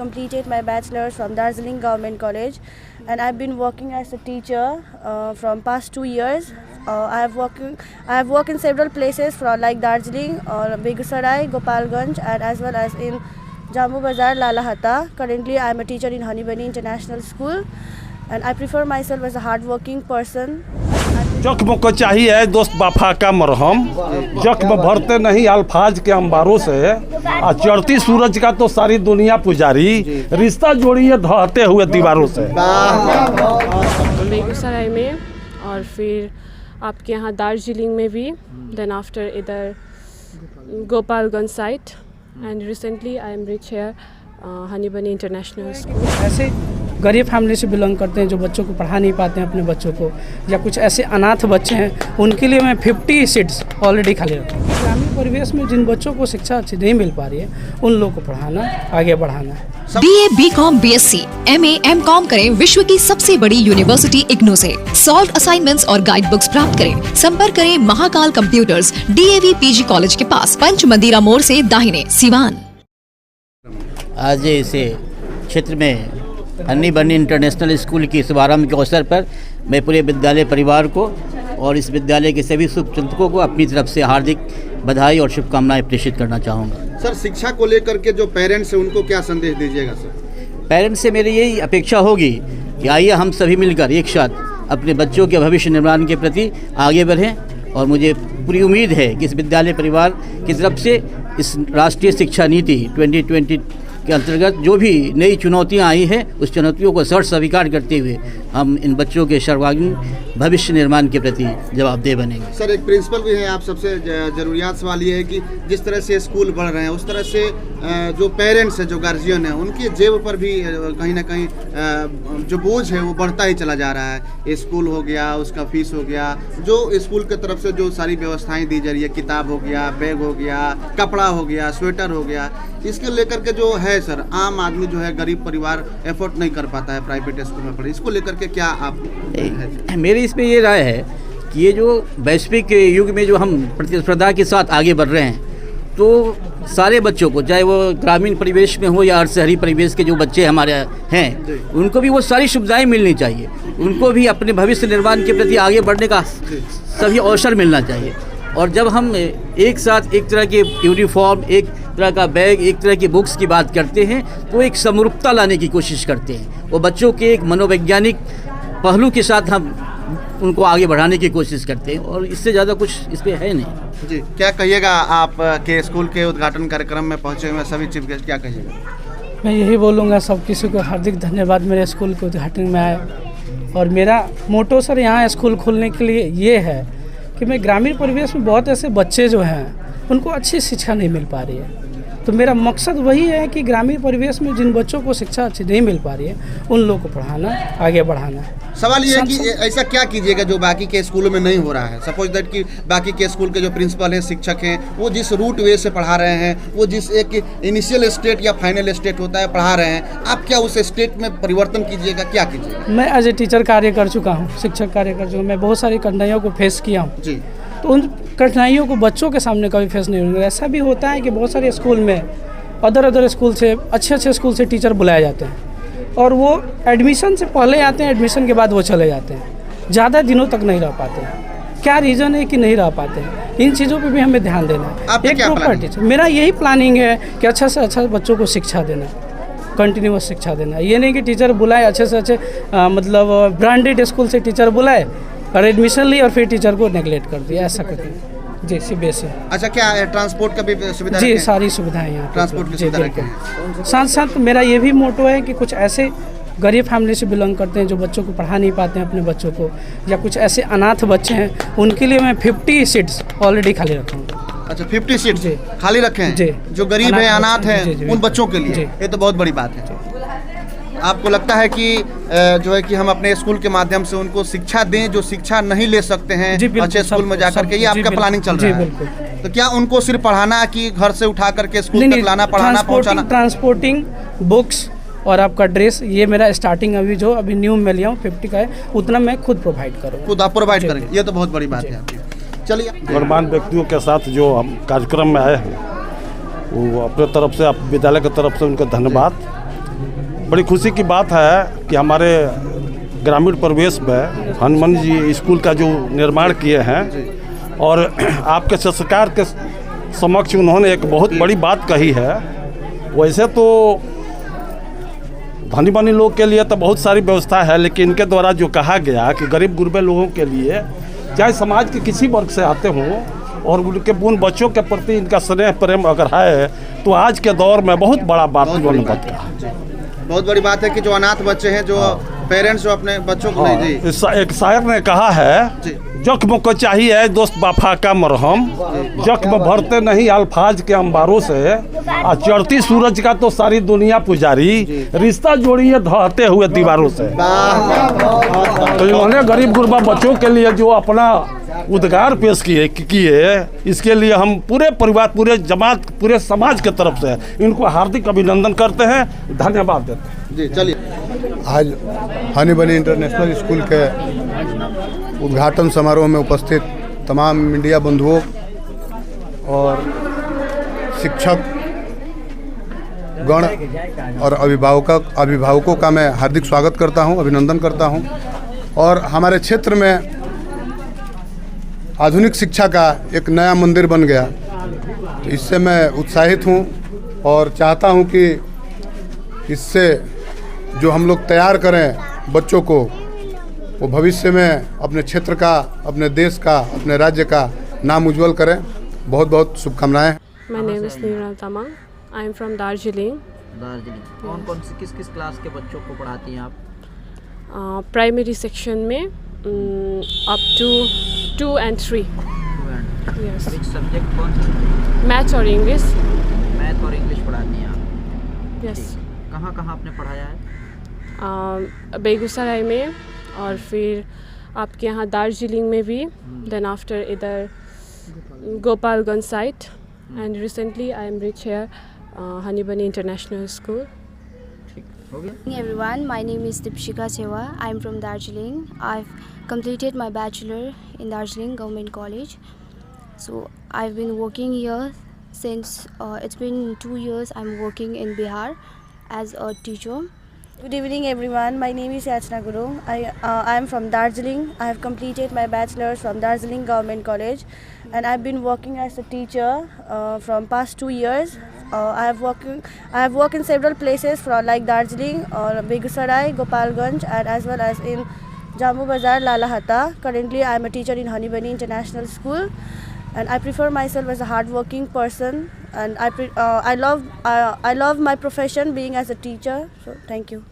completed my bachelor's from Darjeeling Government College, and I've been working as a teacher from past 2 years. I have worked in several places like Darjeeling, Begusarai, Gopalganj, and as well as in Jammu Bazar, Lalahata. Currently, I am a teacher in Honeybunny International School, and I prefer myself as a hardworking person. जख्म को चाहिए दोस्त वफा का मरहम, जख्म भरते नहीं अल्फाज के अंबारों से, और चढ़ती सूरज का तो सारी दुनिया पुजारी, रिश्ता जोड़िए ढहते हुए दीवारों से। बेगूसराय में और फिर आपके यहाँ दार्जिलिंग में भी, देन आफ्टर इधर Gopalganj side, and recently I am reach here honey bunny international school. ऐसे गरीब फैमिली से बिलोंग करते हैं जो बच्चों को पढ़ा नहीं पाते हैं अपने बच्चों को, या कुछ ऐसे अनाथ बच्चे हैं, उनके लिए मैं 50 सीट्स ऑलरेडी खाली रखा हूँ। ग्रामीण परिवेश में जिन बच्चों को शिक्षा अच्छी नहीं मिल पा रही है, उन लोगों को पढ़ाना, आगे बढ़ाना। BA, BCom, BSc, MA, MCom करें विश्व की सबसे बड़ी यूनिवर्सिटी इग्नू से। सॉल्व असाइनमेंट्स और गाइड बुक्स प्राप्त करें। संपर्क करें Mahakal computers, DAV PG college के पास, पंच मंदिरा मोड़ से दाहिने, सिवान। आज इस क्षेत्र में हनीबनी इंटरनेशनल स्कूल की शुभारंभ के अवसर पर मैं पूरे विद्यालय परिवार को और इस विद्यालय के सभी शुभचिंतकों को अपनी तरफ से हार्दिक बधाई और शुभकामनाएं प्रेषित करना चाहूँगा। सर, शिक्षा को लेकर के जो पेरेंट्स हैं उनको क्या संदेश दीजिएगा सर? पेरेंट्स से मेरी यही अपेक्षा होगी कि आइए हम सभी मिलकर एक साथ अपने बच्चों के भविष्य निर्माण के प्रति आगे बढ़ें, और मुझे पूरी उम्मीद है कि इस विद्यालय परिवार की तरफ से इस राष्ट्रीय शिक्षा नीति 2020 के अंतर्गत जो भी नई चुनौतियां आई हैं, उस चुनौतियों को सर स्वीकार करते हुए हम इन बच्चों के सर्वांगीण भविष्य निर्माण के प्रति जवाबदेह बनेंगे। सर, एक प्रिंसिपल भी हैं, आप सबसे ज़रूरियात सवाल ये है कि जिस तरह से स्कूल बढ़ रहे हैं, उस तरह से जो पेरेंट्स हैं, जो गार्जियन हैं, उनकी जेब पर भी कहीं ना कहीं जो बोझ है वो बढ़ता ही चला जा रहा है। स्कूल हो गया, उसका फीस हो गया, जो स्कूल की तरफ से जो सारी व्यवस्थाएँ दी जा रही है, किताब हो गया, बैग हो गया, कपड़ा हो गया, स्वेटर हो गया, इसके लेकर के जो है सर, आम आदमी जो है, गरीब परिवार एफोर्ड नहीं कर पाता है प्राइवेट स्कूल में पढ़े। इसको लेकर के क्या आप? मेरी इसमें ये राय है कि ये जो वैश्विक युग में जो हम प्रतिस्पर्धा के साथ आगे बढ़ रहे हैं, तो सारे बच्चों को, चाहे वो ग्रामीण परिवेश में हो या अर्ध शहरी परिवेश के जो बच्चे हमारे हैं, उनको भी वो सारी सुविधाएं मिलनी चाहिए। उनको भी अपने भविष्य निर्माण के प्रति आगे बढ़ने का सभी अवसर मिलना चाहिए। और जब हम एक साथ एक तरह के यूनिफॉर्म, एक तरह का बैग, एक तरह की बुक्स की बात करते हैं, तो एक समरूपता लाने की कोशिश करते हैं। वो बच्चों के एक मनोवैज्ञानिक पहलू के साथ हम उनको आगे बढ़ाने की कोशिश करते हैं, और इससे ज़्यादा कुछ इस पर है नहीं। जी, क्या कहिएगा आप के स्कूल के उद्घाटन कार्यक्रम में पहुँचे हुए सभी चीफ गेस्ट, क्या कहिएगा? मैं यही बोलूँगा, सब किसी को हार्दिक धन्यवाद मेरे स्कूल के उद्घाटन में आए। और मेरा मोटो सर यहाँ स्कूल खोलने के लिए ये है कि मैं ग्रामीण परिवेश में बहुत ऐसे बच्चे जो हैं, उनको अच्छी शिक्षा नहीं मिल पा रही है। तो मेरा मकसद वही है कि ग्रामीण परिवेश में जिन बच्चों को शिक्षा अच्छी नहीं मिल पा रही है, उन लोगों को पढ़ाना, आगे बढ़ाना। सवाल ये है कि ऐसा क्या कीजिएगा जो बाकी के स्कूलों में नहीं हो रहा है? सपोज दैट कि बाकी के स्कूल के जो प्रिंसिपल हैं, शिक्षक हैं, वो जिस रूट वे से पढ़ा रहे हैं, वो जिस एक इनिशियल स्टेट या फाइनल स्टेट होता है पढ़ा रहे हैं, आप क्या उस स्टेट में परिवर्तन कीजिएगा, क्या कीजिएगा? मैं एज ए टीचर कार्य कर चुका हूँ, शिक्षक कार्य कर चुका हूँ। मैं बहुत सारी कठिनाइयों को फेस किया हूँ जी। तो उन कठिनाइयों को बच्चों के सामने कभी फेस नहीं होगा। ऐसा भी होता है कि बहुत सारे स्कूल में अदर स्कूल से, अच्छे स्कूल से टीचर बुलाए जाते हैं, और वो एडमिशन से पहले आते हैं, एडमिशन के बाद वो चले जाते हैं, ज़्यादा दिनों तक नहीं रह पाते हैं। क्या रीज़न है कि नहीं रह पाते हैं? इन चीज़ों पे भी हमें ध्यान देना है। एक प्रॉपर टीचर, मेरा यही प्लानिंग है कि अच्छा से अच्छा बच्चों को शिक्षा देना, कंटिन्यूअस शिक्षा देना। ये नहीं कि टीचर बुलाए अच्छे से अच्छे, मतलब ब्रांडेड स्कूल से टीचर बुलाए और एडमिशन ली और फिर टीचर को नेगलेक्ट कर दिया, ऐसा करते हैं जी। CBSE। अच्छा, क्या ट्रांसपोर्ट का भी सुविधा? जी, सारी सुविधाएं यहाँ ट्रांसपोर्ट की सुविधा रखें। साथ साथ मेरा ये भी मोटो है कि कुछ ऐसे गरीब फैमिली से बिलोंग करते हैं जो बच्चों को पढ़ा नहीं पाते हैं अपने बच्चों को, या कुछ ऐसे अनाथ बच्चे हैं, उनके लिए मैं 50 सीट्स ऑलरेडी खाली रखा हूँ। अच्छा, 50 सीट्स खाली रखे हैं जी, जो गरीब हैं, अनाथ हैं, उन बच्चों के लिए। ये तो बहुत बड़ी बात है। आपको लगता है कि जो है कि हम अपने स्कूल के माध्यम से उनको शिक्षा दें, जो शिक्षा नहीं ले सकते हैं अच्छे स्कूल में जाकर के? ये आपका प्लानिंग चल रहा है? तो क्या उनको सिर्फ पढ़ाना कि घर से उठा करके स्कूल तक लाना, पढ़ाना, पहुंचाना? ट्रांसपोर्टिंग, बुक्स और आपका ड्रेस, ये मेरा स्टार्टिंग अभी न्यू में लिया हूँ 50 का है, उतना मैं खुद प्रोवाइड करूँगा। खुद आप प्रोवाइड करेंगे, ये तो बहुत बड़ी बात है आपकी। चलिए, गणमान्य व्यक्तियों के साथ जो हम कार्यक्रम में आए हैं, वो अपने तरफ से, आप विद्यालय की तरफ से उनका धन्यवाद। बड़ी खुशी की बात है कि हमारे ग्रामीण परिवेश में हनुमान जी स्कूल का जो निर्माण किए हैं और आपके सरकार के समक्ष उन्होंने एक बहुत बड़ी बात कही है। वैसे तो धनी बनी लोग के लिए तो बहुत सारी व्यवस्था है, लेकिन इनके द्वारा जो कहा गया कि गरीब गुरबे लोगों के लिए, चाहे समाज के किसी वर्ग से आते हों, और उनके उन बच्चों के प्रति इनका स्नेह प्रेम अगर है तो आज के दौर में बहुत बड़ा बात का। बहुत बड़ी बात है कि जो अनाथ बच्चे हैं, जो पेरेंट्स जो अपने बच्चों को नहीं जी। एक शायर ने कहा है, जख्म को चाहिए दोस्त वफा का मरहम, जख्म भरते नहीं अल्फाज के अंबारों से, और चढ़ती सूरज का तो सारी दुनिया पुजारी, रिश्ता जोड़िए ढहते हुए दीवारों से। तो इन्होंने गरीब गुरबा बच्चों के लिए जो अपना उद्गार पेश किए, इसके लिए हम पूरे परिवार, पूरे जमात, पूरे समाज के तरफ से इनको हार्दिक अभिनंदन करते हैं, धन्यवाद देते हैं जी। चलिए, आज हनी बनी इंटरनेशनल स्कूल के उद्घाटन समारोह में उपस्थित तमाम मीडिया बंधुओं और शिक्षक गण और अभिभावकों का मैं हार्दिक स्वागत करता हूं, अभिनंदन करता हूं। और हमारे क्षेत्र में आधुनिक शिक्षा का एक नया मंदिर बन गया, तो इससे मैं उत्साहित हूं और चाहता हूं कि इससे जो हम लोग तैयार करें बच्चों को, वो भविष्य में अपने क्षेत्र का, अपने देश का, अपने राज्य का नाम उज्जवल करें। बहुत बहुत शुभकामनाएं। My name is Nirmal Tamang. I am from Darjeeling. कौन सी किस क्लास के बच्चों को पढ़ाती हैं आप? प्राइमरी सेक्शन में up to 2 and 3. Yes. Which subject कौन से? मैथ्स और इंग्लिश। मैथ और इंग्लिश पढ़ाती हैं आप? यस। कहाँ आपने पढ़ाया है? बेगूसराय में, और फिर आपके यहाँ दार्जिलिंग में भी, देन आफ्टर इधर Gopalganj side, and recently I am reach here honey bunny international school. Hey everyone, my name is Dipshika Sewa. I am from Darjeeling. I've completed my bachelor in Darjeeling Government College. So I've been working here since it's been 2 years. I'm working in Bihar as a teacher. Good evening everyone, my name is Yachna Gurung. I am from Darjeeling. I have completed my bachelor's from Darjeeling Government College, and I've been working as a teacher from past 2 years. I have worked in several places from like Darjeeling or Begusarai, Gopalganj, and as well as in Jammu Bazar, Lalahata. Currently I am a teacher in Hany Bani International School, and I prefer myself as a hardworking person, and I love my profession being as a teacher. So thank you.